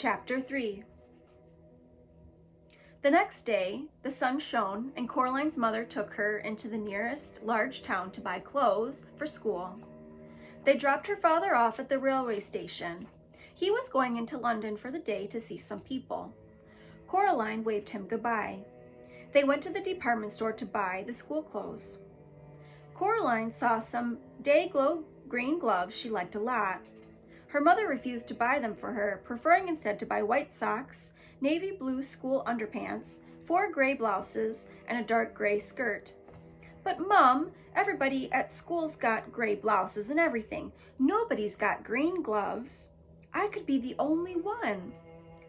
Chapter 3. The next day, the sun shone, and Coraline's mother took her into the nearest large town to buy clothes for school. They dropped her father off at the railway station. He was going into London for the day to see some people. Coraline waved him goodbye. They went to the department store to buy the school clothes. Coraline saw some day-glow green gloves she liked a lot. Her mother refused to buy them for her, preferring instead to buy white socks, navy blue school underpants, 4 gray blouses, and a dark gray skirt. "But Mom, everybody at school's got gray blouses and everything. Nobody's got green gloves." "I could be the only one."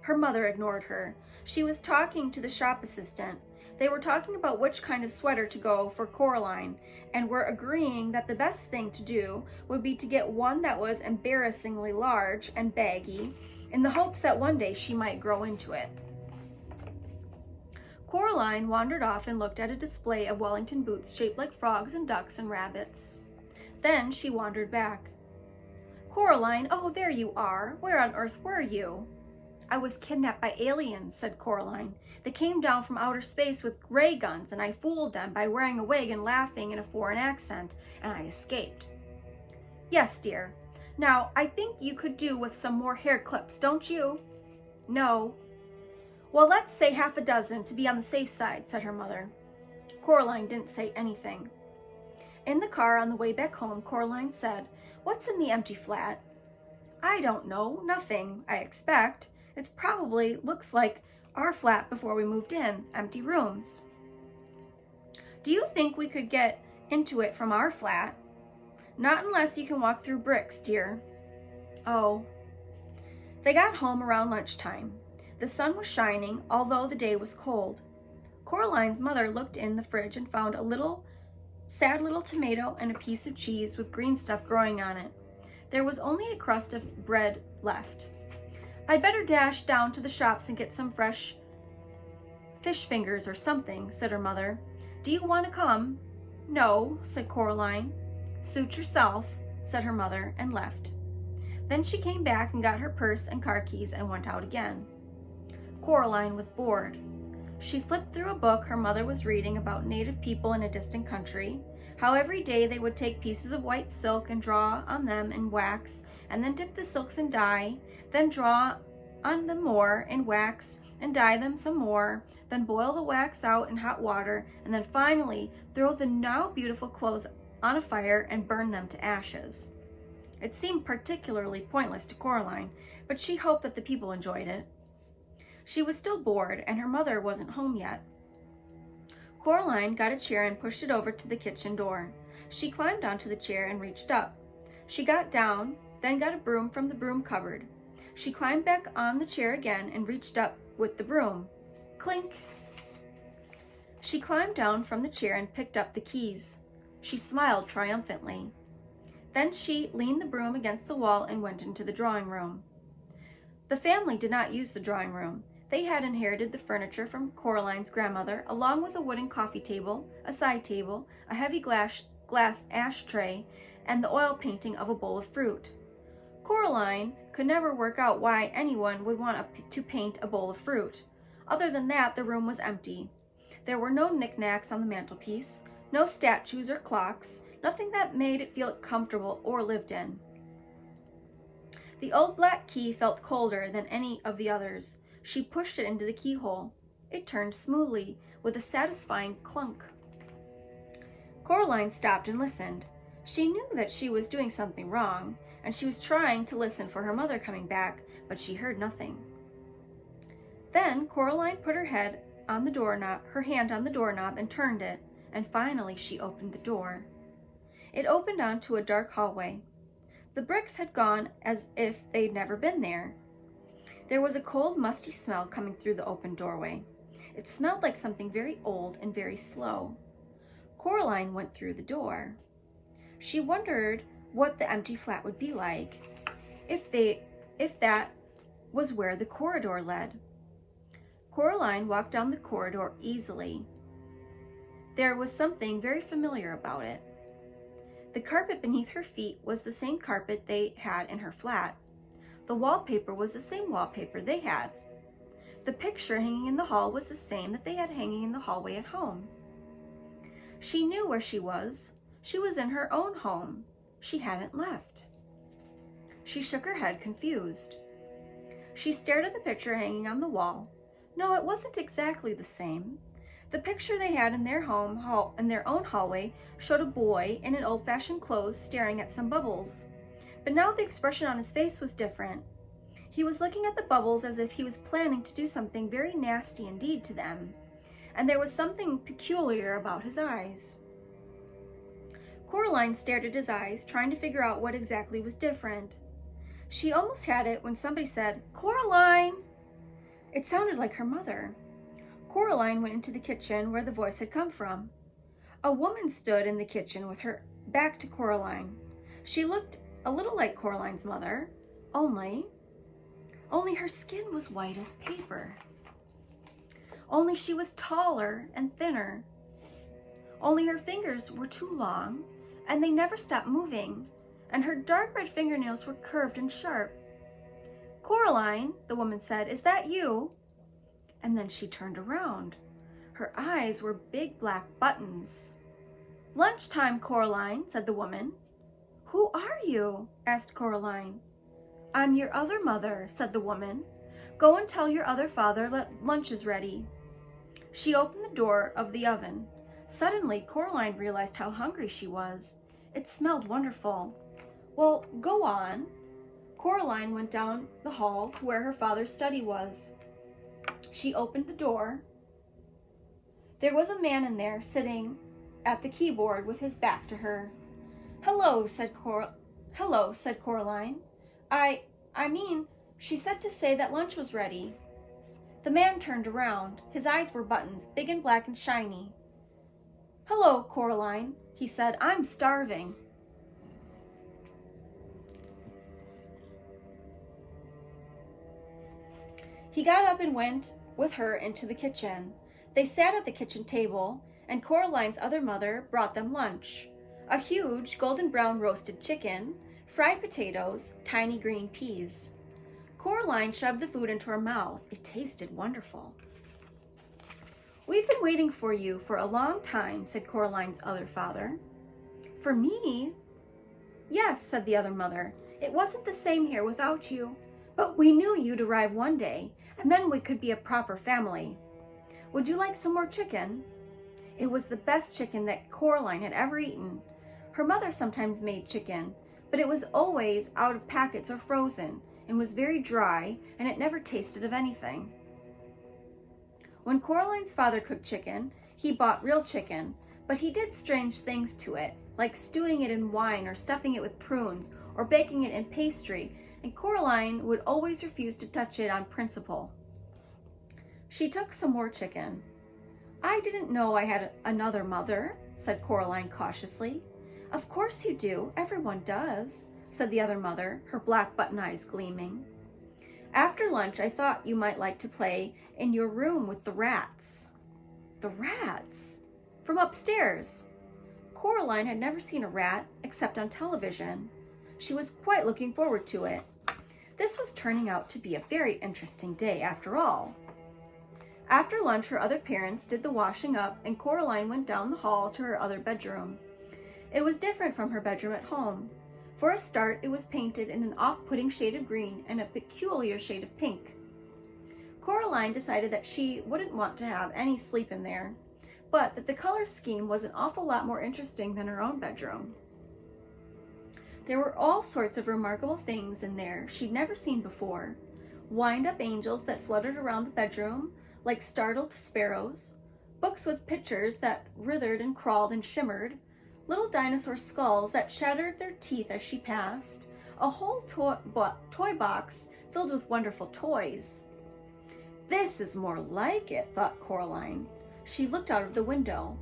Her mother ignored her. She was talking to the shop assistant. They were talking about which kind of sweater to go for Coraline, and were agreeing that the best thing to do would be to get one that was embarrassingly large and baggy, in the hopes that one day she might grow into it. Coraline wandered off and looked at a display of Wellington boots shaped like frogs and ducks and rabbits. Then she wandered back. "Coraline, oh, there you are. Where on earth were you?" "I was kidnapped by aliens," said Coraline. "They came down from outer space with ray guns, and I fooled them by wearing a wig and laughing in a foreign accent, and I escaped." "Yes, dear. Now, I think you could do with some more hair clips, don't you?" "No." "Well, let's say half a dozen to be on the safe side," said her mother. Coraline didn't say anything. In the car on the way back home, Coraline said, "What's in the empty flat?" "I don't know. Nothing, I expect. It probably looks like our flat before we moved in, empty rooms." "Do you think we could get into it from our flat?" "Not unless you can walk through bricks, dear." "Oh." They got home around lunchtime. The sun was shining, although the day was cold. Coraline's mother looked in the fridge and found a sad little tomato and a piece of cheese with green stuff growing on it. There was only a crust of bread left. "I'd better dash down to the shops and get some fresh fish fingers or something," said her mother. "Do you want to come?" "No," said Coraline. "Suit yourself," said her mother, and left. Then she came back and got her purse and car keys and went out again. Coraline was bored. She flipped through a book her mother was reading about native people in a distant country, how every day they would take pieces of white silk and draw on them in wax, and then dip the silks in dye, then draw on them more in wax and dye them some more, then boil the wax out in hot water, and then finally throw the now beautiful clothes on a fire and burn them to ashes. It seemed particularly pointless to Coraline, but she hoped that the people enjoyed it. She was still bored, and her mother wasn't home yet. Coraline got a chair and pushed it over to the kitchen door. She climbed onto the chair and reached up. She got down, then got a broom from the broom cupboard. She climbed back on the chair again and reached up with the broom. Clink! She climbed down from the chair and picked up the keys. She smiled triumphantly. Then she leaned the broom against the wall and went into the drawing room. The family did not use the drawing room. They had inherited the furniture from Coraline's grandmother, along with a wooden coffee table, a side table, a heavy glass ashtray, and the oil painting of a bowl of fruit. Coraline could never work out why anyone would want to paint a bowl of fruit. Other than that, the room was empty. There were no knickknacks on the mantelpiece, no statues or clocks, nothing that made it feel comfortable or lived in. The old black key felt colder than any of the others. She pushed it into the keyhole. It turned smoothly, with a satisfying clunk. Coraline stopped and listened. She knew that she was doing something wrong, and she was trying to listen for her mother coming back, but she heard nothing. Then Coraline put her hand on the doorknob and turned it, and finally she opened the door. It opened onto a dark hallway. The bricks had gone as if they'd never been there. There was a cold, musty smell coming through the open doorway. It smelled like something very old and very slow. Coraline went through the door. She wondered what the empty flat would be like if that was where the corridor led. Coraline walked down the corridor easily. There was something very familiar about it. The carpet beneath her feet was the same carpet they had in her flat. The wallpaper was the same wallpaper they had. The picture hanging in the hall was the same that they had hanging in the hallway at home. She knew where she was. She was in her own home. She hadn't left. She shook her head, confused. She stared at the picture hanging on the wall. No, it wasn't exactly the same. The picture they had in their own hallway showed a boy in an old-fashioned clothes staring at some bubbles. But now the expression on his face was different. He was looking at the bubbles as if he was planning to do something very nasty indeed to them, and there was something peculiar about his eyes. Coraline stared at his eyes, trying to figure out what exactly was different. She almost had it when somebody said, "Coraline!" It sounded like her mother. Coraline went into the kitchen where the voice had come from. A woman stood in the kitchen with her back to Coraline. She looked a little like Coraline's mother, only her skin was white as paper. Only she was taller and thinner. Only her fingers were too long, and they never stopped moving, and her dark red fingernails were curved and sharp. "Coraline," the woman said, "is that you?" And then she turned around. Her eyes were big black buttons. "Lunchtime, Coraline," said the woman. "Who are you?" asked Coraline. "I'm your other mother," said the woman. "Go and tell your other father that lunch is ready." She opened the door of the oven. Suddenly, Coraline realized how hungry she was. It smelled wonderful. "Well, go on." Coraline went down the hall to where her father's study was. She opened the door. There was a man in there sitting at the keyboard with his back to her. "Hello," said Coraline. I mean, she said to say that lunch was ready." The man turned around. His eyes were buttons, big and black and shiny. "Hello, Coraline," he said. "I'm starving." He got up and went with her into the kitchen. They sat at the kitchen table, and Coraline's other mother brought them lunch. A huge golden brown roasted chicken, fried potatoes, tiny green peas. Coraline shoved the food into her mouth. It tasted wonderful. "We've been waiting for you for a long time," said Coraline's other father. "For me?" "Yes," said the other mother. "It wasn't the same here without you, but we knew you'd arrive one day, and then we could be a proper family. Would you like some more chicken?" It was the best chicken that Coraline had ever eaten. Her mother sometimes made chicken, but it was always out of packets or frozen, and was very dry, and it never tasted of anything. When Coraline's father cooked chicken, he bought real chicken, but he did strange things to it, like stewing it in wine or stuffing it with prunes or baking it in pastry, and Coraline would always refuse to touch it on principle. She took some more chicken. "I didn't know I had another mother," said Coraline cautiously. "Of course you do. Everyone does," said the other mother, her black button eyes gleaming. "After lunch, I thought you might like to play in your room with the rats." The rats? From upstairs. Coraline had never seen a rat except on television. She was quite looking forward to it. This was turning out to be a very interesting day after all. After lunch, her other parents did the washing up, and Coraline went down the hall to her other bedroom. It was different from her bedroom at home. For a start, it was painted in an off-putting shade of green and a peculiar shade of pink. Coraline decided that she wouldn't want to have any sleep in there, but that the color scheme was an awful lot more interesting than her own bedroom. There were all sorts of remarkable things in there she'd never seen before. Wind-up angels that fluttered around the bedroom like startled sparrows, books with pictures that writhed and crawled and shimmered, little dinosaur skulls that shattered their teeth as she passed, a whole toy box filled with wonderful toys. "This is more like it," thought Coraline. She looked out of the window.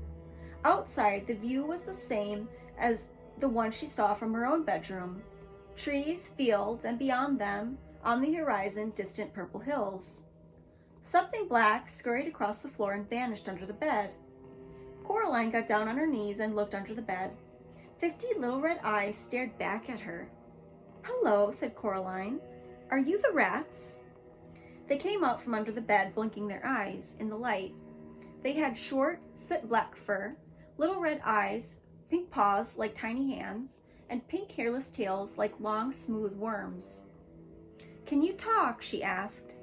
Outside, the view was the same as the one she saw from her own bedroom. Trees, fields, and beyond them, on the horizon, distant purple hills. Something black scurried across the floor and vanished under the bed. Coraline got down on her knees and looked under the bed. 50 little red eyes stared back at her. "Hello," said Coraline. Are you the rats?" They came out from under the bed, blinking their eyes in the light. They had short, soot-black fur, little red eyes, pink paws like tiny hands, and pink hairless tails like long, smooth worms. "Can you talk?" she asked.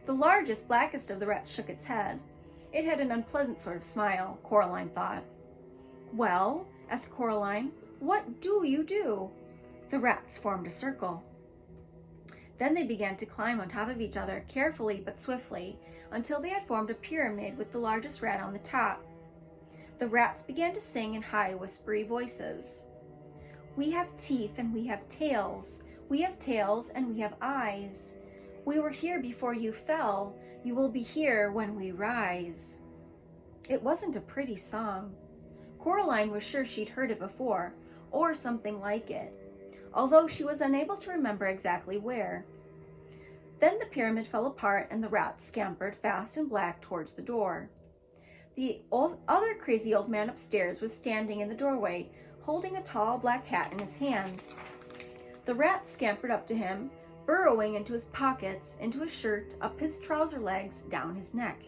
The largest, blackest of the rats shook its head. It had an unpleasant sort of smile, Coraline thought. "Well," asked Coraline, "what do you do?" The rats formed a circle. Then they began to climb on top of each other, carefully but swiftly, until they had formed a pyramid with the largest rat on the top. The rats began to sing in high, whispery voices. "We have teeth and we have tails. We have tails and we have eyes. We were here before you fell. You will be here when we rise." It wasn't a pretty song. Coraline was sure she'd heard it before, or something like it, although she was unable to remember exactly where. Then the pyramid fell apart and the rats scampered fast and black towards the door. The other crazy old man upstairs was standing in the doorway, holding a tall black hat in his hands. The rats scampered up to him, burrowing into his pockets, into his shirt, up his trouser legs, down his neck.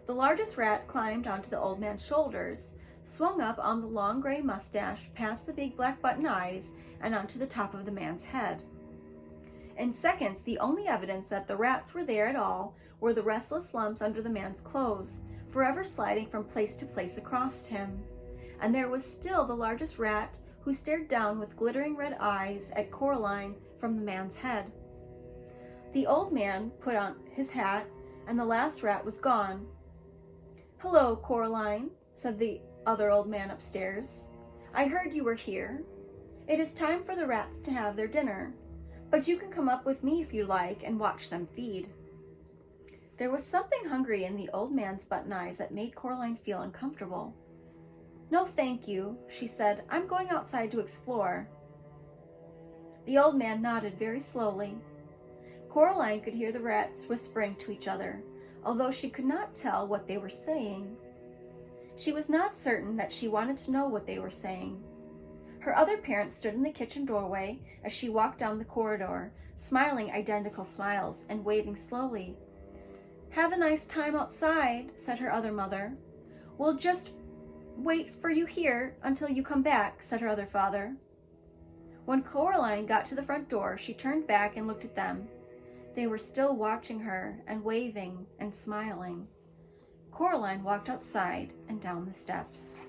The largest rat climbed onto the old man's shoulders, swung up on the long gray mustache, past the big black button eyes, and onto the top of the man's head. In seconds, the only evidence that the rats were there at all were the restless lumps under the man's clothes, forever sliding from place to place across him. And there was still the largest rat, who stared down with glittering red eyes at Coraline from the man's head. The old man put on his hat, and the last rat was gone. "Hello, Coraline," said the other old man upstairs. "I heard you were here. It is time for the rats to have their dinner, but you can come up with me if you like and watch them feed." There was something hungry in the old man's button eyes that made Coraline feel uncomfortable. "No, thank you," she said. "I'm going outside to explore." The old man nodded very slowly. Coraline could hear the rats whispering to each other, although she could not tell what they were saying. She was not certain that she wanted to know what they were saying. Her other parents stood in the kitchen doorway as she walked down the corridor, smiling identical smiles and waving slowly. "Have a nice time outside," said her other mother. "We'll just wait for you here until you come back," said her other father. When Coraline got to the front door, she turned back and looked at them. They were still watching her and waving and smiling. Coraline walked outside and down the steps.